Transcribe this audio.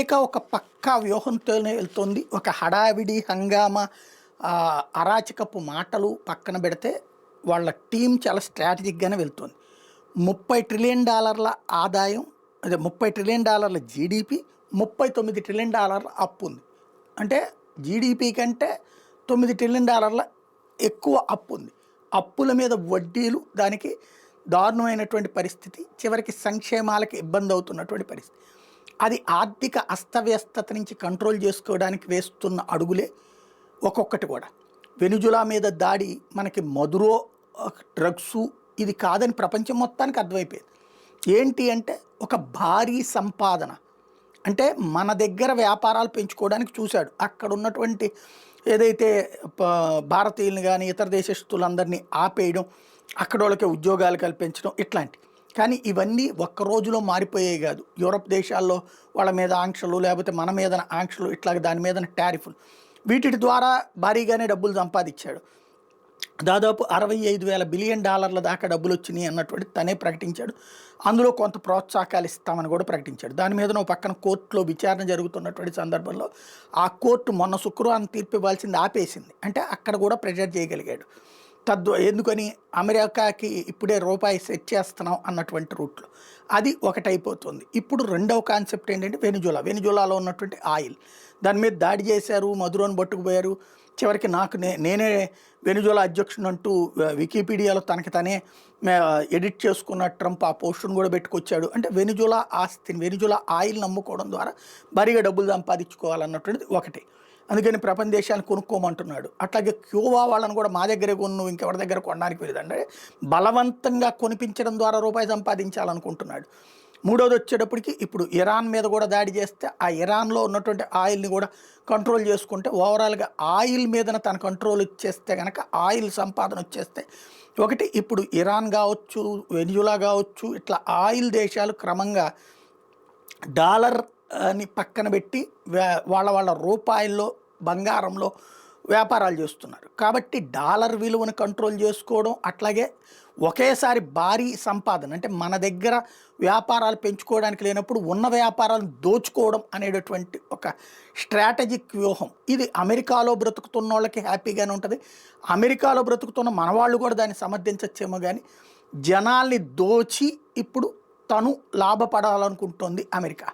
ఇక ఒక పక్కా వ్యూహంతోనే వెళ్తుంది. ఒక హడావిడి, హంగామా, అరాచకపు మాటలు పక్కన పెడితే వాళ్ళ టీం చాలా స్ట్రాటజిక్‌గానే వెళ్తుంది. $30 ట్రిలియన్ ఆదాయం, అదే $30 ట్రిలియన్ జీడీపీ, $39 ట్రిలియన్ అప్పుంది. అంటే జీడీపీ కంటే $9 ట్రిలియన్ ఎక్కువ అప్పుంది. అప్పుల మీద వడ్డీలు, దానికి దారుణమైనటువంటి పరిస్థితి. చివరికి సంక్షేమాలకి ఇబ్బంది అవుతున్నటువంటి పరిస్థితి. అది ఆర్థిక అస్తవ్యస్తత నుంచి కంట్రోల్ చేసుకోవడానికి వేస్తున్న అడుగులే ఒక్కొక్కటి కూడా. వెనుజులా మీద దాడి మనకి మదురో, డ్రగ్సు ఇది కాదని ప్రపంచం మొత్తానికి అర్థమైపోయింది. ఏంటి అంటే ఒక భారీ సంపాదన. అంటే మన దగ్గర వ్యాపారాలు పెంచుకోవడానికి చూశాడు. అక్కడ ఉన్నటువంటి ఏదైతే భారతీయులను కానీ ఇతర దేశస్తులందరినీ ఆపేయడం, అక్కడ వాళ్ళకి ఉద్యోగాలు కల్పించడం ఇట్లాంటి. కానీ ఇవన్నీ ఒక్క రోజులో మారిపోయాయి కాదు. యూరప్ దేశాల్లో వాళ్ళ మీద ఆంక్షలు, లేకపోతే మన మీద ఆంక్షలు, ఇట్లాగ దాని మీద టారిఫ్లు, వీటి ద్వారా భారీగానే డబ్బులు సంపాదించాడు. దాదాపు $65,000 బిలియన్ దాకా డబ్బులు వచ్చినాయి అన్నటువంటి తనే ప్రకటించాడు. అందులో కొంత ప్రోత్సాహకాలు ఇస్తామని కూడా ప్రకటించాడు. దాని మీద పక్కన కోర్టులో విచారణ జరుగుతున్నటువంటి సందర్భంలో ఆ కోర్టు మొన్న శుక్రవారం తీర్పు ఇవ్వాల్సింది ఆపేసింది. అంటే అక్కడ కూడా ప్రెజర్ చేయగలిగాడు. ఎందుకని అమెరికాకి ఇప్పుడే రూపాయి సెట్ చేస్తున్నాం అన్నటువంటి రూట్లో అది ఒకటైపోతుంది. ఇప్పుడు రెండవ కాన్సెప్ట్ ఏంటంటే వెనిజులాలో ఉన్నటువంటి ఆయిల్, దాని మీద దాడి చేశారు, మదురోని పట్టుకుపోయారు. చివరికి నేనే వెనిజులా అధ్యక్షుడు అంటూ వికీపీడియాలో తనకి తనే ఎడిట్ చేసుకున్న ట్రంప్ ఆ పోస్టును కూడా పెట్టుకొచ్చాడు. అంటే వెనిజులా ఆస్తిని, వెనిజులా ఆయిల్ నమ్ముకోవడం ద్వారా భారీగా డబ్బులు సంపాదించుకోవాలన్నటువంటిది ఒకటి. అందుకని ప్రపంచ దేశాలను కొనుక్కోమంటున్నాడు. అట్లాగే క్యూబా వాళ్ళని కూడా మా దగ్గరే కొను, ఇంకెవరి దగ్గర కొనడానికి వెళ్ళదంటే బలవంతంగా కొనిపించడం ద్వారా రూపాయి సంపాదించాలనుకుంటున్నాడు. మూడోది వచ్చేటప్పటికి ఇప్పుడు ఇరాన్ మీద కూడా దాడి చేస్తే ఆ ఇరాన్లో ఉన్నటువంటి ఆయిల్ని కూడా కంట్రోల్ చేసుకుంటే ఓవరాల్గా ఆయిల్ మీద తన కంట్రోల్ ఇచ్చేస్తే కనుక, ఆయిల్ సంపాదన వచ్చేస్తే ఒకటి ఇప్పుడు ఇరాన్ కావచ్చు, వెనిజులా కావచ్చు, ఇట్లా ఆయిల్ దేశాలు క్రమంగా డాలర్ని పక్కన పెట్టి వాళ్ళ రూపాయల్లో, బంగారంలో వ్యాపారాలు చేస్తున్నారు. కాబట్టి డాలర్ విలువను కంట్రోల్ చేసుకోవడం, అట్లాగే ఒకేసారి భారీ సంపాదన, అంటే మన దగ్గర వ్యాపారాలు పెంచుకోవడానికి లేనప్పుడు ఉన్న వ్యాపారాలను దోచుకోవడం అనేటటువంటి ఒక స్ట్రాటజిక్ వ్యూహం. ఇది అమెరికాలో బ్రతుకుతున్న వాళ్ళకి హ్యాపీగానే ఉంటుంది. అమెరికాలో బ్రతుకుతున్న మనవాళ్ళు కూడా దాన్ని సమర్థించచ్చేమో. కానీ జనాల్ని దోచి ఇప్పుడు తను లాభపడాలనుకుంటోంది అమెరికా.